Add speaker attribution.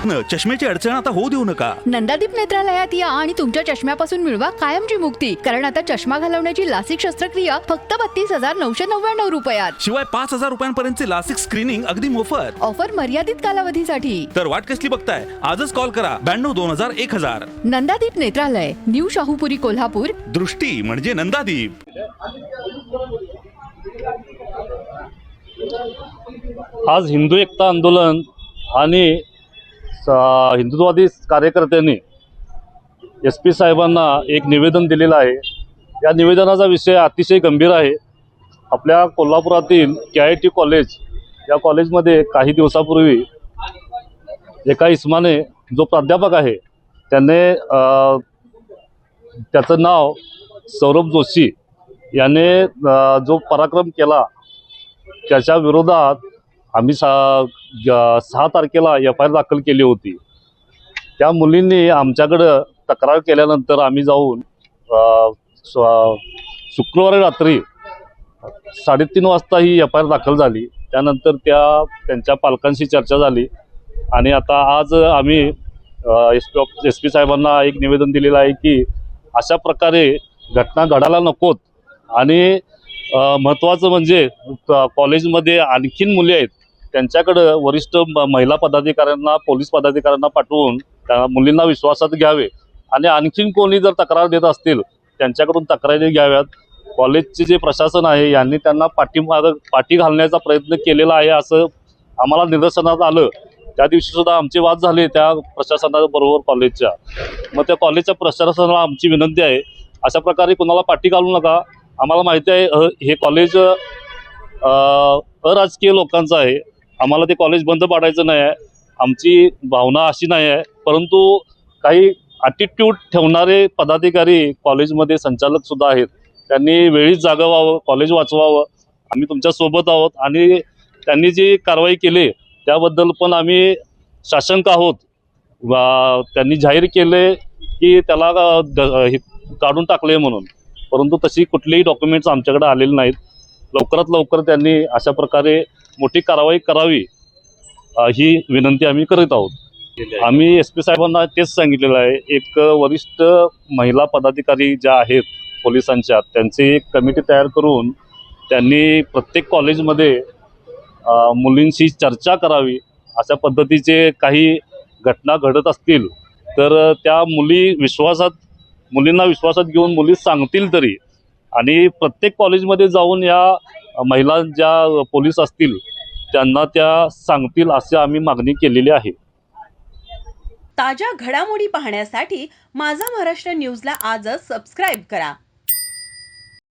Speaker 1: चष्म्याची अडचण आता होऊ देऊ नका.
Speaker 2: नंदादीप नेत्रालयात या आणि तुमच्या चष्म्यापासून मिळवा कायमची मुक्ती. कारण आता चष्मा घालवण्याची लासिक शस्त्रक्रिया फक्त 32,999 रुपयात.
Speaker 1: शिवाय 5,000 रुपयांपर्यंतचे लासिक स्क्रीनिंग अगदी मोफत.
Speaker 2: ऑफर मर्यादित कालावधीसाठी.
Speaker 1: तर वाट कसली बघताय, आजच कॉल करा 92-2000-1000.
Speaker 2: नंदादीप नेत्रालय, न्यू शाहूपुरी, कोल्हापूर. दृष्टी
Speaker 1: म्हणजे नंदादीप.
Speaker 3: आज हिंदू एकता आंदोलन आणि हिंदुत्ववादी कार्यकर्त्यांनी SP साहेबांना एक निवेदन दिलेलं आहे. या निवेदनाचा विषय अतिशय गंभीर आहे. आपल्या कोल्हापुरातील KIT कॉलेज या कॉलेजमध्ये काही दिवसापूर्वी एका इस्माने, जो प्राध्यापक आहे, त्याने त्याचं नाव सौरभ जोशी याने जो पराक्रम केला त्याच्या विरोधात आम्ही 6 तारखेला FIR दाखल केली होती. त्या मुलींनी आमच्याकडं तक्रार केल्यानंतर आम्ही जाऊन शुक्रवारी रात्री 3:30 वाजता ही FIR दाखल झाली. त्यानंतर त्यांच्या पालकांशी चर्चा झाली आणि आता आज आम्ही SP साहेबांना एक निवेदन दिलेलं आहे की अशा प्रकारे घटना घडायला नकोत. आणि महत्त्वाचं म्हणजे कॉलेजमध्ये आणखीन मुली आहेत, त्यांच्याकडं वरिष्ठ महिला पदाधिकाऱ्यांना, पोलीस पदाधिकाऱ्यांना पाठवून त्या मुलींना विश्वासात घ्यावे आणि आणखीन कोणी जर तक्रार देत असतील त्यांच्याकडून तक्रारी घ्याव्यात. कॉलेजचे जे प्रशासन आहे यांनी त्यांना पाठी घालण्याचा प्रयत्न केलेला आहे असं आम्हाला निदर्शनास आलं. त्या दिवशी सुद्धा आमचे वाद झाले त्या प्रशासनाबरोबर कॉलेजच्या. मग त्या कॉलेजच्या प्रशासनाला आमची विनंती आहे, अशा प्रकारे कुणाला पाठी घालू नका. आम्हाला माहिती आहे हे कॉलेज अराजकीय लोकांचं आहे. आम्हाला ते कॉलेज बंद पाडायचं नाही आहे, आमची भावना अशी नाही आहे. परंतु काही ॲटिट्यूड ठेवणारे पदाधिकारी कॉलेजमध्ये संचालकसुद्धा आहेत. त्यांनी वेळीच जागं व्हावं, कॉलेज वाचवावं. आम्ही तुमच्यासोबत आहोत आणि त्यांनी जी कारवाई केली त्याबद्दल पण आम्ही साशंक आहोत. त्यांनी जाहीर केले की त्याला काढून टाकले म्हणून, परंतु तशी कुठलीही डॉक्युमेंट्स आमच्याकडे आलेले नाहीत. लवकरात लवकर त्यांनी अशा प्रकारे मोठी कारवाई करावी ही विनंती आम्ही करीत आहोत. आम्ही SP साहेबांना तेच सांगितलेलं आहे. एक वरिष्ठ महिला पदाधिकारी ज्या आहेत पोलिसांच्या, त्यांची एक कमिटी तयार करून त्यांनी प्रत्येक कॉलेजमध्ये मुलींशी चर्चा करावी. अशा पद्धतीचे काही घटना घडत असतील तर त्या मुलींना विश्वासात घेऊन मुली सांगतील तरी, आणि प्रत्येक कॉलेजमध्ये जाऊन या महिला ज्या पोलीस असतील त्यांना त्या सांगतील अशी आम्ही मागणी केलेली आहे.
Speaker 4: ताज्या घडामोडी पाहण्यासाठी माझा महाराष्ट्र न्यूजला आजच सबस्क्राईब करा.